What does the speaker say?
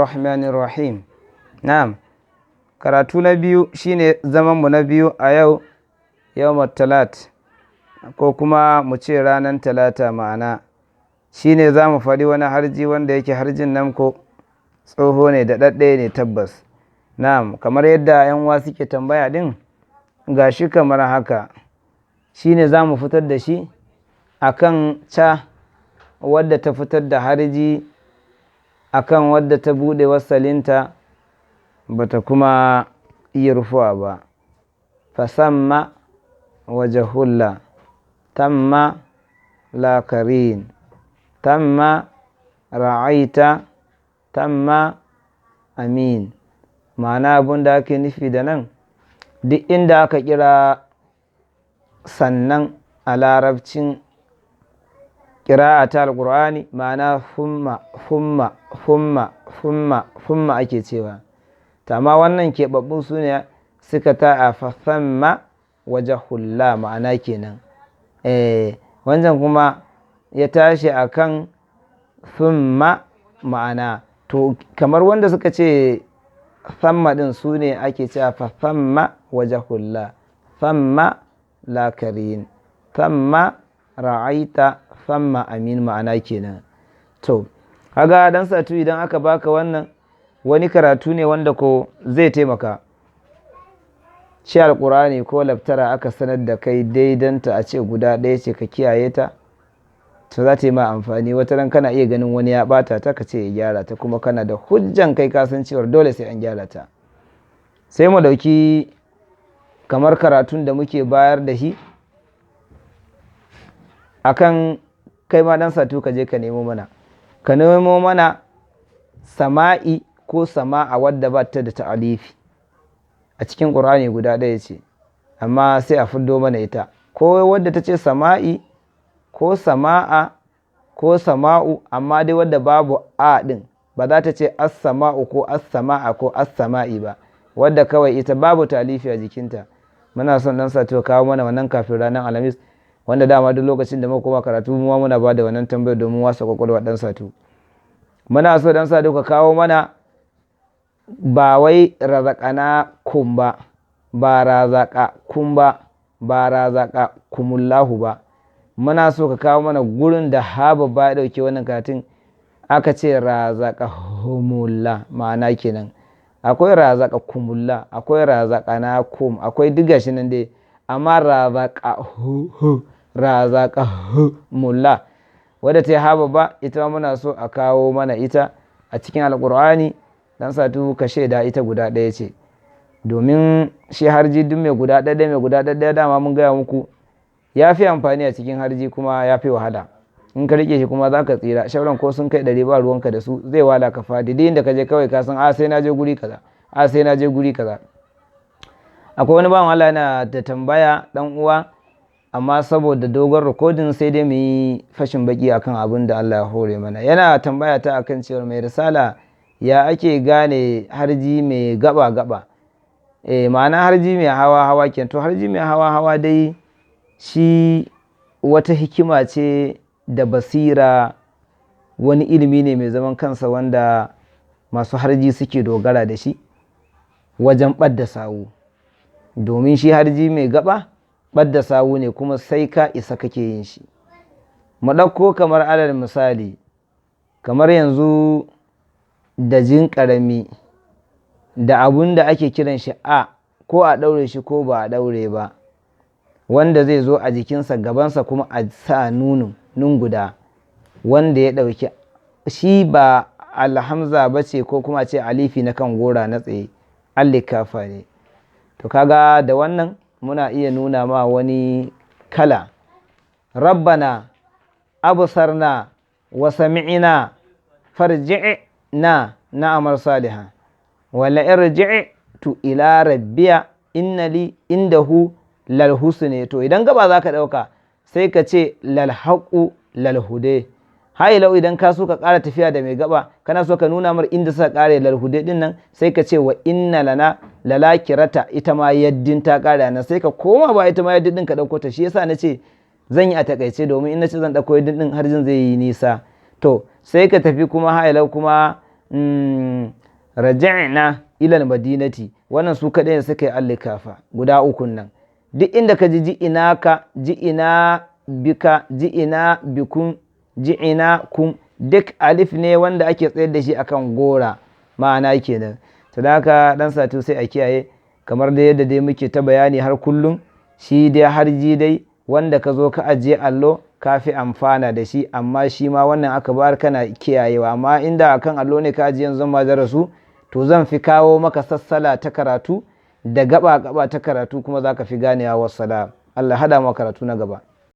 Rahmanir Rahim. Na'am. Karatu na biyu shine zaman mu na biyu a yau yawmut talat ko kuma mu ce ranar talata ma'ana shine zamu faɗi wani harji wanda yake harjin nan ko tsoho ne da dadde ne tabbas. Na'am, kamar yadda yan uwa suke tambaya din gashi kamar haka. Shine zamu fitar da shi akan ca wadda ta fitar da harji akan wadda ta bude wasalinta bata kuma iya rufuwa ba. Fasamma wajahulla tamma la karin tamma ra'aita tamma amin. Ma'ana abun da ake nufi da nan duk inda aka kira sannan a larabcin ƙira'a ta alƙur'ani ma'ana humma ake cewa. Amma wannan keɓaɓɓun su ne suka ta a fasamma wajahulla ma'ana kenan. Wancan kuma ya tashi akan humma ma'ana. To kamar wanda suka ce samma ɗin su ne ake cewa fasamma wajahulla samma la karin samma ra'aita samma amin ma'ana kenan. To kaga dan satu idan aka baka wannan wani karatu ne wanda ko zai taimaka. Shi alƙur'ani ko laftara aka sanar da kai daidanta a ce guda ɗaya ce ka kiyaye ta to za ta yi ma amfani. Wata ran kana iya ganin wani ya ɓata ta ka ce ya gyara ta kuma kana da hujjan kai kasancewar dole sai an gyara ta. Sai mu ɗauki kamar karatun da muke bayar da shi akan kai ma dan satu ka je ka nemo mana sama'i ko sama'a wadda ba ta da ta'alifi a cikin ƙur'ani guda ɗaya ce amma sai a fiddo mana ita ko wadda ta ce sama'i ko sama'a ko sama'u amma dai wadda babu a ɗin ba za ta ce as-sama'u ko as-sama'a ko as-sama'i ba wadda kawai ita babu ta'alifi a jikinta. Muna son dan satu kawo mana wannan kafin ranar alhamis wanda dama duk lokacin da muka koma karatu mu muna ba da wannan tambayar domin wasa kwakwalwa dan satu. Muna so dan satu ka kawo mana ba wai razaqana kum ba ba razaqa kum ba razaqa kumullahu ba. Muna so ka kawo mana gurin da haba ba ya dauke wannan karatun aka ce razaqahumullah ma'ana kenan. Akwai razaqa kumullah akwai razaqana kum akwai diga shi nan dai amma razaqahumullah wadda ta haba ba ita muna so a kawo mana ita a cikin alƙur'ani dan satu ka shaida ita guda ɗaya ce domin shi harji duk mai guda ɗaya dama mun gaya muku ya fi amfani a cikin harji kuma ya fi wahala in ka rike shi kuma za ka tsira shauran ko sun kai 100 ba ruwanka da su zai wala ka fadi duk inda ka je kawai ka san sai na je guri kaza akwai wani bawan Allah yana da tambaya dan uwa amma saboda dogon rikodin sai dai mu yi fashin baki akan abin da Allah ya hore mana. Yana tambaya ta akan cewa mai risala ya ake gane harji mai gaba ma'ana harji mai hawa kenan. To harji mai hawa dai shi wata hikima ce da basira wani ilimi ne mai zaman kansa wanda masu harji suke dogara da shi wajen ɓadda sawu domin shi harji mai gaba ɓadda sawu ne kuma sai ka isa kake yin shi. Mu ɗauko kamar alal misali kamar yanzu da jin ƙarami da abun da ake kiran shi a ko a ɗaure shi ko ba a ɗaure ba wanda zai zo a jikinsa gabansa kuma a sa nun guda wanda ya ɗauki shi ba alhamza ba ce ko kuma ce alifi na kan gora na tsaye allikafa ne. To kaga da wannan muna iya nuna ma wani kala rabbana absarna wa sami'na farji'na na'mal salihan wala irji'tu ila rabbiya innali indahu lal husni. To idan gaba zaka dauka sai ka ce lal haqu lal hude hailau idan ka so ka ƙara tafiya da mai gaba kana so ka nuna mar inda suka ƙare lal hude din nan sai ka ce wa inna lana lalakirata ita ma yaddin ta ƙara nan sai ka koma ba ita ma yaddin din ka dauko ta. Shi yasa nace zan yi a takaice domin in nace zan dauko yaddin din har jin zai yi nisa. To sai ka tafi kuma hailau kuma raja'na ilal madinati, wannan su kaɗai suka yi allikafa guda ukun nan. Duk inda ka ji ina ka, ji ina bika, ji ina bikun, ji ina kun, duk alif ne wanda ake tsayar da shi akan gora ma'ana kenan. To da haka dan satu sai a kiyaye, kamar da yadda dai muke ta bayani har kullum, shi dai harji dai wanda ka zo ka ajiye allo ka fi amfana da shi, amma shi ma wannan aka bar kana kiyayewa. Amma inda akan allo ne ka ajiye yanzu ma darasu, to zan fi kawo maka sassala ta karatu da gaba-gaba ta karatu, kuma za ka fi ganewa. Wassalam. Allah hada mu karatu na gaba.